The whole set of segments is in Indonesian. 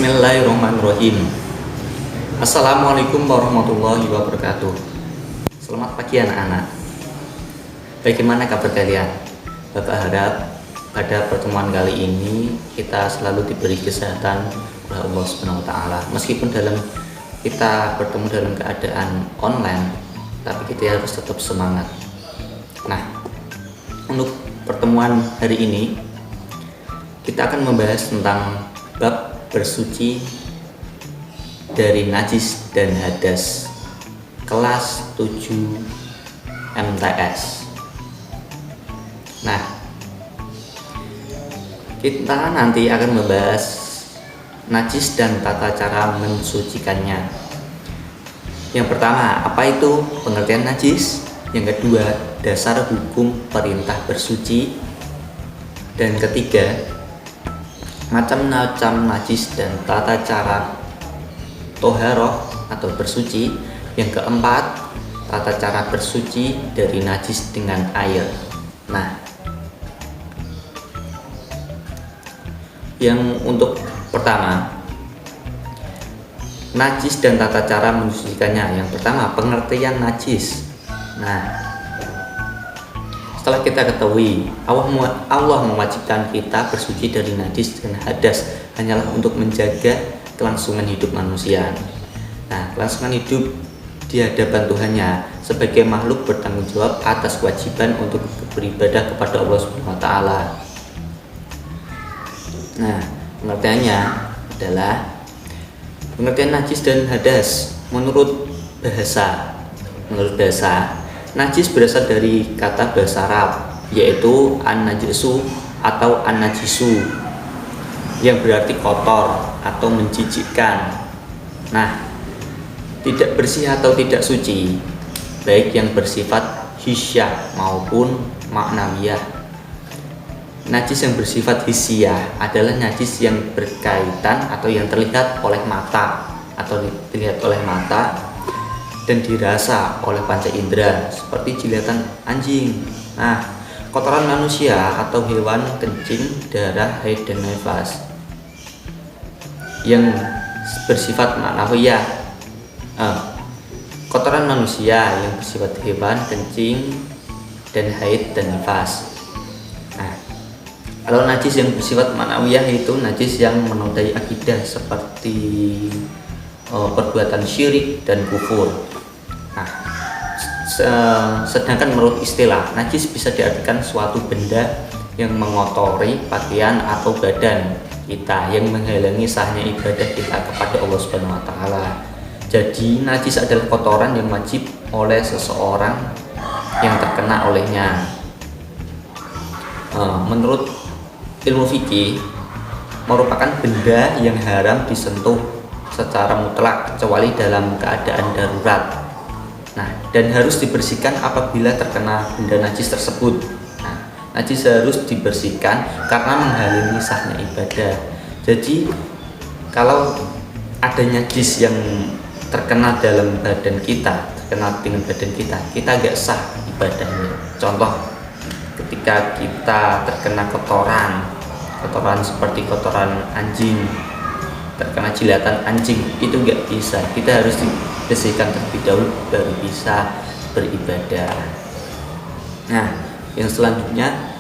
Bismillahirrahmanirrahim. Assalamualaikum warahmatullahi wabarakatuh. Selamat pagi anak-anak. Bagaimana kabar kalian? Bapak harap pada pertemuan kali ini kita selalu diberi kesehatan oleh Allah Subhanahu wa taala. Meskipun kita bertemu dalam keadaan online, tapi kita harus tetap semangat. Nah, untuk pertemuan hari ini kita akan membahas tentang bab bersuci dari najis dan hadas, kelas 7 MTS. Nah, kita nanti akan membahas najis dan tata cara mensucikannya. Yang pertama, apa itu pengertian najis? Yang kedua, dasar hukum perintah bersuci. Dan ketiga, macam-macam najis dan tata cara toharoh atau bersuci. Yang keempat, tata cara bersuci dari najis dengan air. Nah, yang untuk pertama, najis dan tata cara mensucikannya. Yang pertama, pengertian najis. Nah, setelah kita ketahui Allah mewajibkan kita bersuci dari najis dan hadas hanyalah untuk menjaga kelangsungan hidup manusia. Nah, kelangsungan hidup di hadapan Tuhannya sebagai makhluk bertanggung jawab atas kewajiban untuk beribadah kepada Allah Subhanahu wa taala. Nah, pengertiannya adalah pengertian najis dan hadas menurut bahasa. Najis berasal dari kata bahasa Arab, yaitu an-najisu atau an-najisu, yang berarti kotor atau menjijikkan. Nah, tidak bersih atau tidak suci, baik yang bersifat hisyah maupun maknawiyah. Najis yang bersifat hisyah adalah najis yang berkaitan atau yang terlihat oleh mata dan dirasa oleh panca indera seperti jilatan anjing. Nah, kotoran manusia atau hewan, kencing, darah, haid dan nifas. Yang bersifat maknawiyah, kotoran manusia yang bersifat hewan, kencing, dan haid dan nifas. Nah, kalau najis yang bersifat maknawiyah itu najis yang menodai akidah seperti perbuatan syirik dan kufur. Nah, sedangkan menurut istilah, najis bisa diartikan suatu benda yang mengotori pakaian atau badan kita, yang menghalangi sahnya ibadah kita kepada Allah Subhanahu wa taala. Jadi, najis adalah kotoran yang wajib oleh seseorang yang terkena olehnya. Menurut ilmu fikih, merupakan benda yang haram disentuh secara mutlak kecuali dalam keadaan darurat. Nah, dan harus dibersihkan apabila terkena benda najis tersebut. Nah, najis harus dibersihkan karena menghalangi sahnya ibadah. Jadi, kalau ada najis yang terkena dalam badan kita, terkena dengan badan kita gak sah ibadahnya. Contoh, ketika kita terkena kotoran seperti kotoran anjing, terkena jilatan anjing, itu nggak bisa. Kita harus dibersihkan terlebih dahulu baru bisa beribadah. Nah, yang selanjutnya,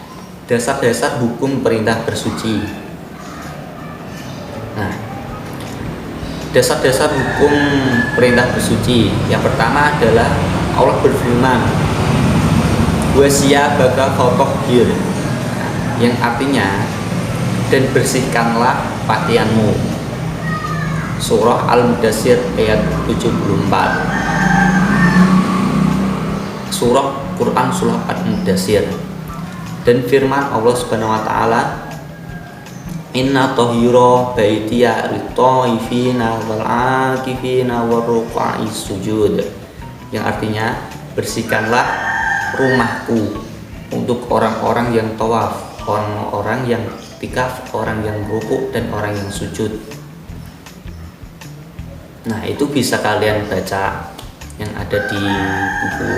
dasar-dasar hukum perintah bersuci. Nah, dasar-dasar hukum perintah bersuci yang pertama adalah Allah berfirman, "Wasya baka fatahhir", yang artinya, dan bersihkanlah pakaianmu. Surah Al-Mudaththir ayat 74. Surah Quran Surah Al-Mudaththir. Dan firman Allah Subhanahu wa taala, "Inna tahira baitiya lit-thaifina wal-'akifina war-ruk'is sujud", yang artinya, bersihkanlah rumahku untuk orang-orang yang tawaf, orang-orang yang tikaf, orang yang rukuk dan orang yang sujud. Nah, itu bisa kalian baca yang ada di buku,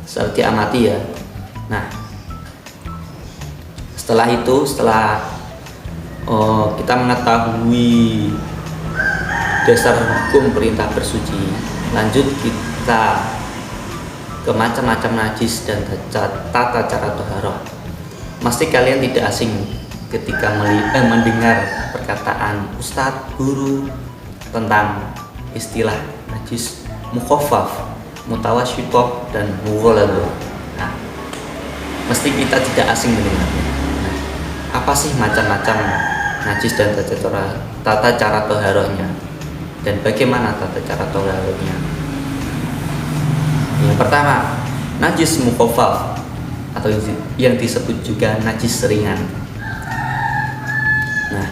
selalu diamati ya. Nah, setelah kita mengetahui dasar hukum perintah bersuci. Lanjut kita ke macam-macam najis dan tata cara toharoh. Pasti kalian tidak asing ketika mendengar perkataan ustadz, guru tentang istilah najis mukhaffaf, mutawasyithah, dan mughalladhah. Nah, mesti kita tidak asing mendengarnya. Nah, apa sih macam-macam najis dan tata cara toharohnya, dan bagaimana tata cara toharohnya? Yang pertama, najis mukhaffaf atau yang disebut juga najis ringan. Nah,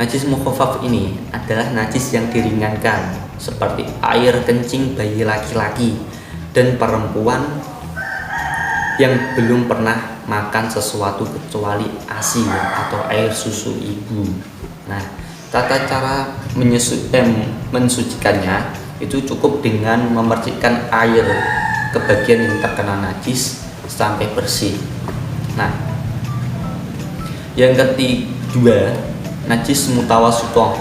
najis mukhaffaf ini adalah najis yang diringankan, seperti air kencing bayi laki-laki dan perempuan yang belum pernah makan sesuatu kecuali ASI atau air susu ibu. Nah, tata cara mensucikannya itu cukup dengan memercikkan air ke bagian yang terkena najis sampai bersih. Nah, yang kedua, najis mutawasyithah.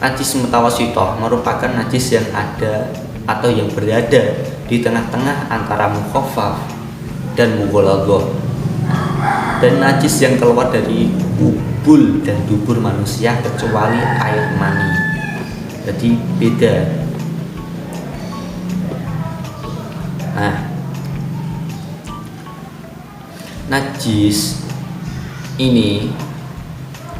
Najis mutawasyithah merupakan najis yang ada atau yang berada di tengah-tengah antara mukhaffaf dan mughalladhah, dan najis yang keluar dari bul dan dubur manusia kecuali air mani. Jadi beda. Nah, najis ini,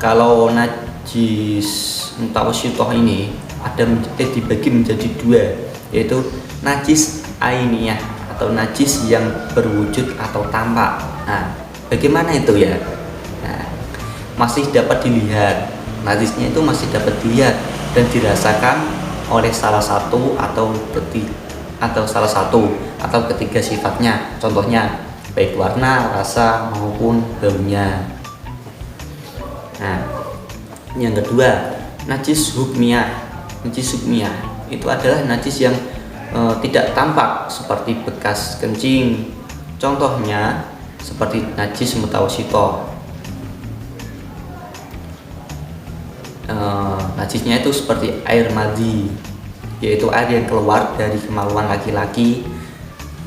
kalau najis mutawasyithah ini ada dibagi menjadi dua, yaitu najis ainiyah atau najis yang berwujud atau tampak. Nah, bagaimana itu ya? Nah, masih dapat dilihat, najisnya itu masih dapat dilihat dan dirasakan oleh salah satu atau ketiga sifatnya. Contohnya baik warna, rasa maupun baunya. Nah, yang kedua, najis hukmiyah. Najis hukmiyah itu adalah najis yang tidak tampak seperti bekas kencing. Contohnya seperti najis mutawasyithah. Najisnya itu seperti air madhi, yaitu air yang keluar dari kemaluan laki-laki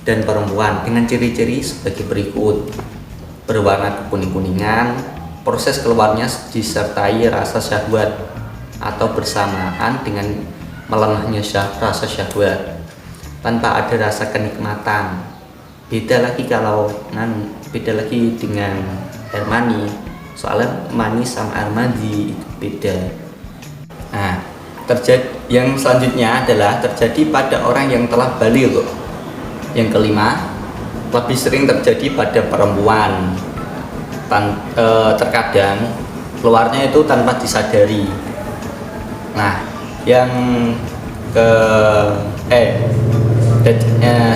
dan perempuan dengan ciri-ciri sebagai berikut: berwarna kekuning-kuningan, proses keluarnya disertai rasa syahwat atau bersamaan dengan melemahnya rasa syahwat tanpa ada rasa kenikmatan. Beda lagi dengan air mani, soalnya mani sama air mandi itu beda. Nah, yang selanjutnya adalah terjadi pada orang yang telah baligh. Yang kelima, lebih sering terjadi pada perempuan. Terkadang keluarnya itu tanpa disadari. Nah, yang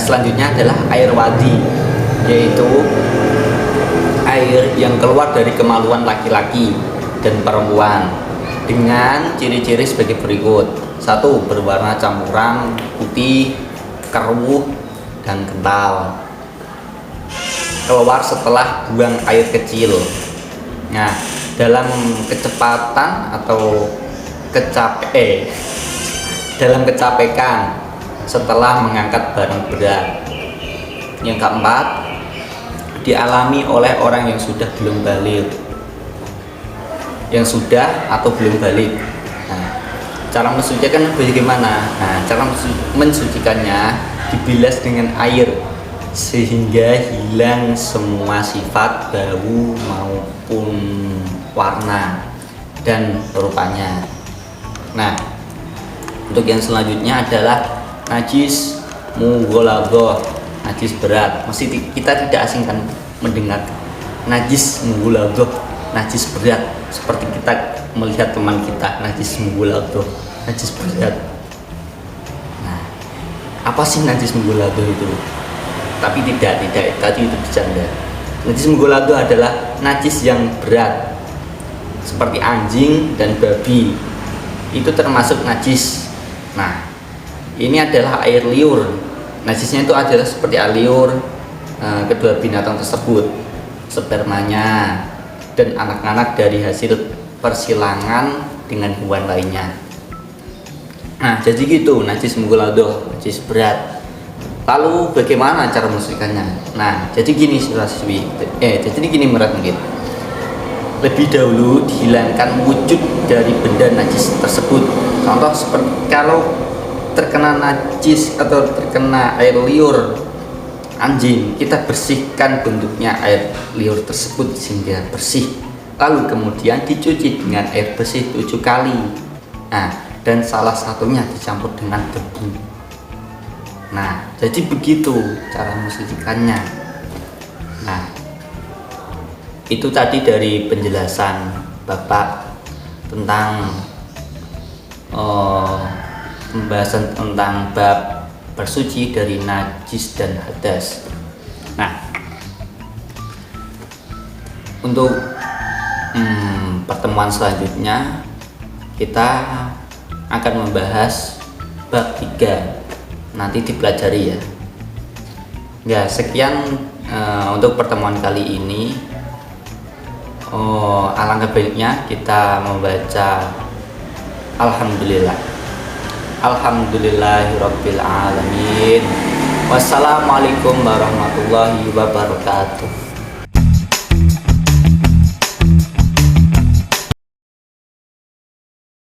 selanjutnya adalah air wadi, yaitu air yang keluar dari kemaluan laki-laki dan perempuan dengan ciri-ciri sebagai berikut: 1. Berwarna campuran putih, keruh, dan kental, keluar setelah buang air kecil. Nah, dalam kecepatan atau dalam kecapekan setelah mengangkat barang berat. Yang keempat, dialami oleh orang yang sudah atau belum balik. Nah, cara mensucikan bagaimana? Nah, cara mensucikannya dibilas dengan air sehingga hilang semua sifat bau maupun warna dan rupanya. Nah, untuk yang selanjutnya adalah najis mughalladhah, najis berat. Mesti kita tidak asing kan mendengar najis mughalladhah, najis berat, seperti kita melihat teman kita najis mughalladhah, najis berat. Nah, apa sih najis mughalladhah itu? Tapi tidak, tadi itu bercanda. Najis mughalladhah adalah najis yang berat, seperti anjing dan babi. Itu termasuk najis. Nah, ini adalah air liur. Najisnya itu adalah seperti air liur kedua binatang tersebut, spermanya dan anak-anak dari hasil persilangan dengan hewan lainnya. Nah, jadi gitu, najis mughaladhah, najis berat. Lalu bagaimana cara membersihkannya? Nah, jadi gini siswa-siswi. Jadi gini Merat mungkin. Lebih dahulu dihilangkan wujud dari benda najis tersebut. Contoh seperti kalau terkena najis atau terkena air liur anjing, kita bersihkan bentuknya air liur tersebut sehingga bersih. Lalu kemudian dicuci dengan air bersih 7 kali. Nah, dan salah satunya dicampur dengan debu. Nah, jadi begitu cara membersihkannya. Nah, itu tadi dari penjelasan Bapak tentang pembahasan tentang bab bersuci dari najis dan hadas. Nah, untuk pertemuan selanjutnya kita akan membahas bab 3. Nanti dipelajari ya. Ya, sekian untuk pertemuan kali ini. Alangkah baiknya kita membaca Alhamdulillahirabbil alamin. Wassalamualaikum warahmatullahi wabarakatuh.